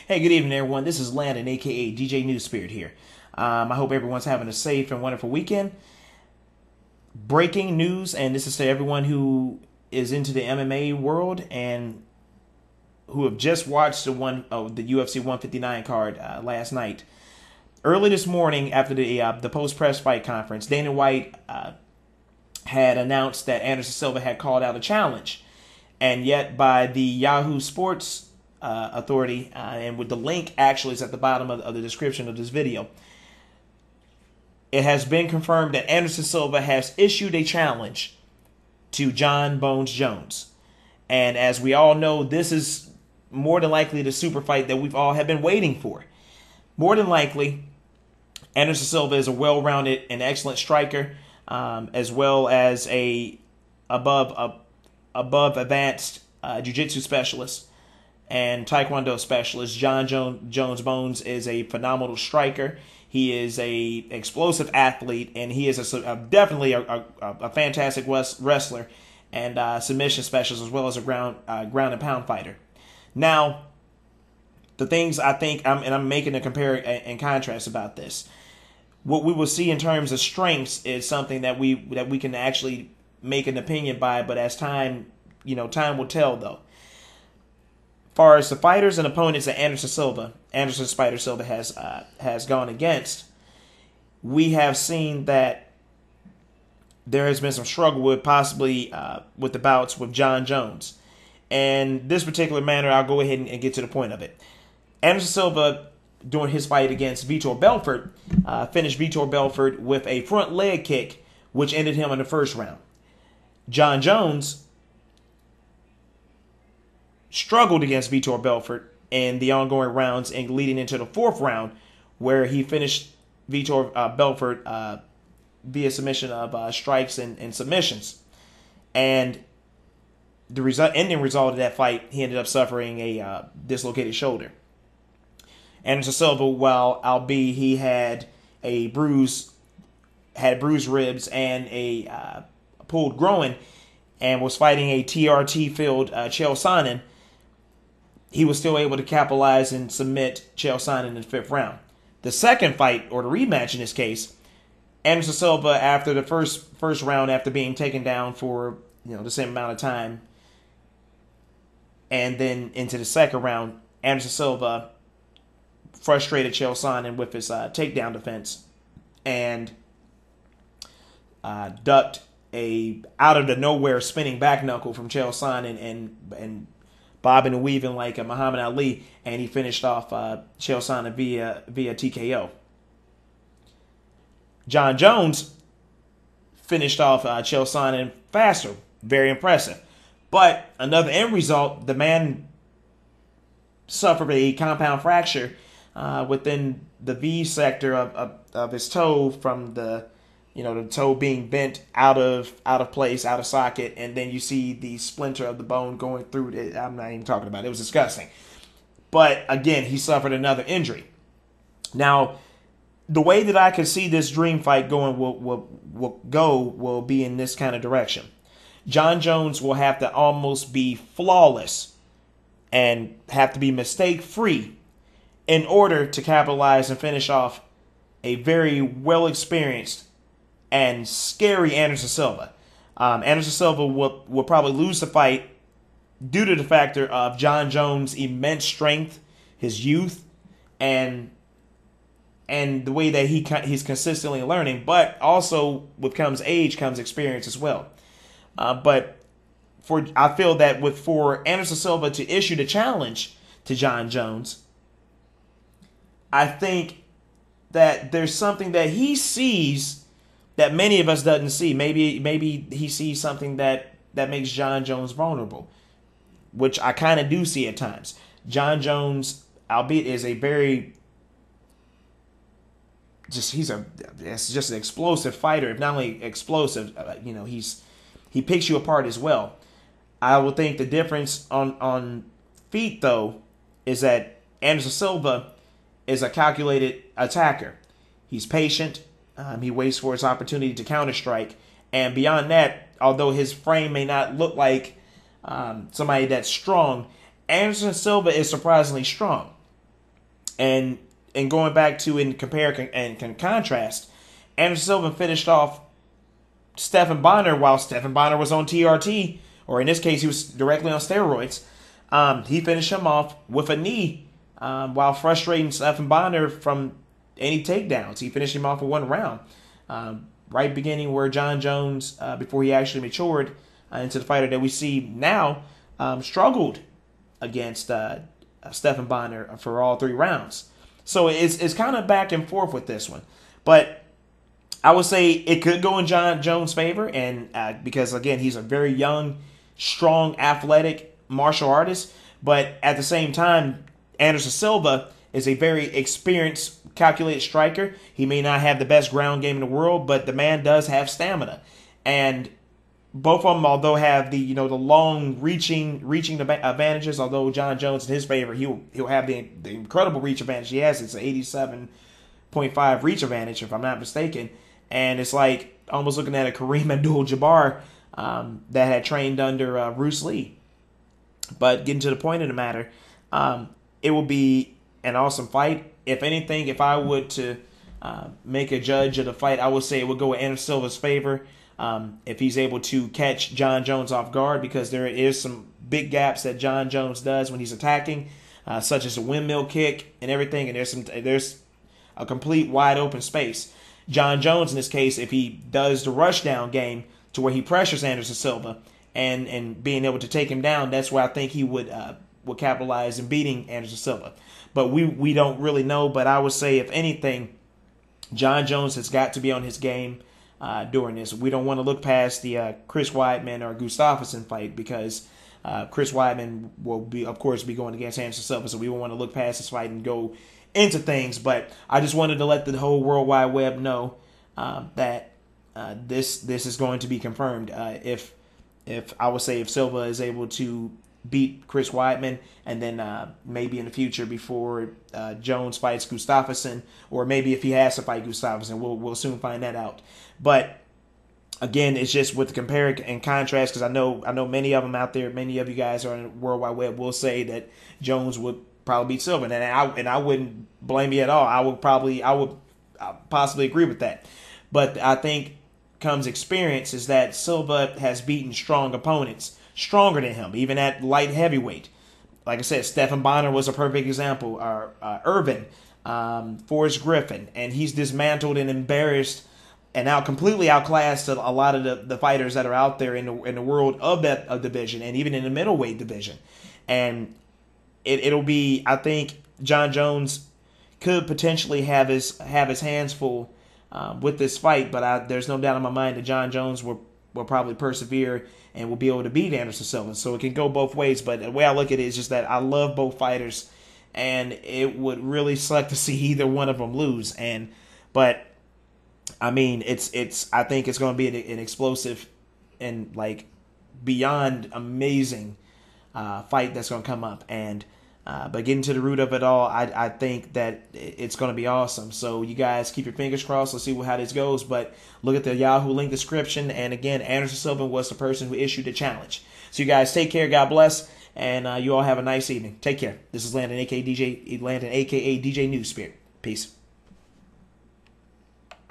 Hey, good evening, everyone. This is Landon, aka DJ New Spirit here. I hope everyone's having a safe and wonderful weekend. Breaking news, and this is to everyone who is into the MMA world and who have just watched the UFC 159 card last night. Early this morning, after the post-press fight conference, Danna White had announced that Anderson Silva had called out a challenge, and yet by the Yahoo Sports authority, and with the link actually is at the bottom of the description of this video, it has been confirmed that Anderson Silva has issued a challenge to Jon Jones. And as we all know, this is more than likely the super fight that we've all have been waiting for. More than likely, Anderson Silva is a well-rounded and excellent striker, as well as a above advanced jiu-jitsu specialist and taekwondo specialist. Jon Jones Bones is a phenomenal striker. He is a explosive athlete, and he is definitely a fantastic wrestler and submission specialist, as well as a ground and pound fighter. Now, the things I think, I'm making a compare and contrast about this. What we will see in terms of strengths is something that we can actually make an opinion by, but as time will tell, though. As far as the fighters and opponents that Anderson Spider Silva has gone against, we have seen that there has been some struggle with possibly with the bouts with Jon Jones. And this particular matter, I'll go ahead and get to the point of it. Anderson Silva, during his fight against Vitor Belfort, finished Vitor Belfort with a front leg kick, which ended him in the first round. Jon Jones struggled against Vitor Belfort in the ongoing rounds and leading into the fourth round, where he finished Vitor Belfort via submission of strikes and submissions. And the ending result of that fight, he ended up suffering a dislocated shoulder. Anderson Silva, while albeit he had bruised ribs and a pulled groin, and was fighting a TRT-filled Chael Sonnen, he was still able to capitalize and submit Chael Sonnen in the fifth round. The second fight, or the rematch in this case, Anderson Silva, after the first round, after being taken down for the same amount of time, and then into the second round, Anderson Silva frustrated Chael Sonnen with his takedown defense and ducked a out of the nowhere spinning back knuckle from Chael Sonnen and bobbing and weaving like a Muhammad Ali, and he finished off Chael Sonnen via TKO. Jon Jones finished off Chael Sonnen faster, very impressive. But another end result, the man suffered a compound fracture within the V sector of his toe, from the toe being bent out of place, out of socket, and then you see the splinter of the bone going through it. I'm not even talking about it. It was disgusting. But again, he suffered another injury. Now, the way that I can see this dream fight going will be in this kind of direction. Jon Jones will have to almost be flawless and have to be mistake-free in order to capitalize and finish off a very well-experienced and scary Anderson Silva. Anderson Silva will probably lose the fight due to the factor of Jon Jones' immense strength, his youth, and the way that he's consistently learning. But also, with comes age, comes experience as well. But I feel that for Anderson Silva to issue the challenge to Jon Jones, I think that there's something that he sees that many of us doesn't see. Maybe he sees something that makes Jon Jones vulnerable, which I kind of do see at times. Jon Jones, albeit, is a very he's just an explosive fighter. If not only explosive, he picks you apart as well. I would think the difference on feet, though, is that Anderson Silva is a calculated attacker. He's patient. He waits for his opportunity to counterstrike. And beyond that, although his frame may not look like somebody that's strong, Anderson Silva is surprisingly strong. And going back to in compare and contrast, Anderson Silva finished off Stephan Bonner while Stephan Bonner was on TRT, or in this case, he was directly on steroids. He finished him off with a knee while frustrating Stephan Bonner from any takedowns. He finished him off with 1 round. Right beginning where Jon Jones, before he actually matured into the fighter that we see now, struggled against Stephan Bonner for all 3 rounds. So it's kind of back and forth with this one. But I would say it could go in Jon Jones' favor, and because, again, he's a very young, strong, athletic martial artist. But at the same time, Anderson Silva is a very experienced, calculated striker. He may not have the best ground game in the world, but the man does have stamina. And both of them, although have the the long reaching advantages, although Jon Jones in his favor, he'll have the incredible reach advantage he has. It's an 87.5 reach advantage, if I'm not mistaken. And it's like almost looking at a Kareem Abdul-Jabbar that had trained under Bruce Lee. But getting to the point of the matter, it will be an awesome fight. If anything, if I would to make a judge of the fight, I would say it would go in Anderson Silva's favor if he's able to catch Jon Jones off guard, because there is some big gaps that Jon Jones does when he's attacking, such as a windmill kick and everything, and there's a complete wide open space. Jon Jones, in this case, if he does the rush down game to where he pressures Anderson Silva and being able to take him down, that's where I think he would capitalize in beating Anderson Silva. But we don't really know. But I would say, if anything, Jon Jones has got to be on his game during this. We don't want to look past the Chris Weidman or Gustafsson fight, because Chris Weidman will be, of course, be going against Anderson Silva. So we won't want to look past this fight and go into things. But I just wanted to let the whole World Wide Web know that this is going to be confirmed. If I would say if Silva is able to beat Chris Weidman, and then maybe in the future before Jones fights Gustafsson, or maybe if he has to fight Gustafsson, we'll soon find that out. But again, it's just with the compare and contrast, because I know many of them out there, many of you guys are on the World Wide Web will say that Jones would probably beat Silva, and I wouldn't blame you at all. I would possibly agree with that. But I think comes experience is that Silva has beaten strong opponents, stronger than him, even at light heavyweight. Like I said, Stephan Bonner was a perfect example. Irvin, Forrest Griffin, and he's dismantled and embarrassed and now completely outclassed a lot of the fighters that are out there in the world of that division, and even in the middleweight division. And it'll be, I think, Jon Jones could potentially have his hands full with this fight, but there's no doubt in my mind that Jon Jones will probably persevere and will be able to beat Anderson Silva. So it can go both ways. But the way I look at it is just that I love both fighters, and it would really suck to see either one of them lose. But I mean, I think it's going to be an explosive and like beyond amazing fight that's going to come up. But getting to the root of it all, I think that it's going to be awesome. So you guys keep your fingers crossed. Let's see how this goes. But look at the Yahoo link description. And again, Anderson Silva was the person who issued the challenge. So you guys take care. God bless. And you all have a nice evening. Take care. This is Landon, a.k.a. DJ News Spirit. Peace.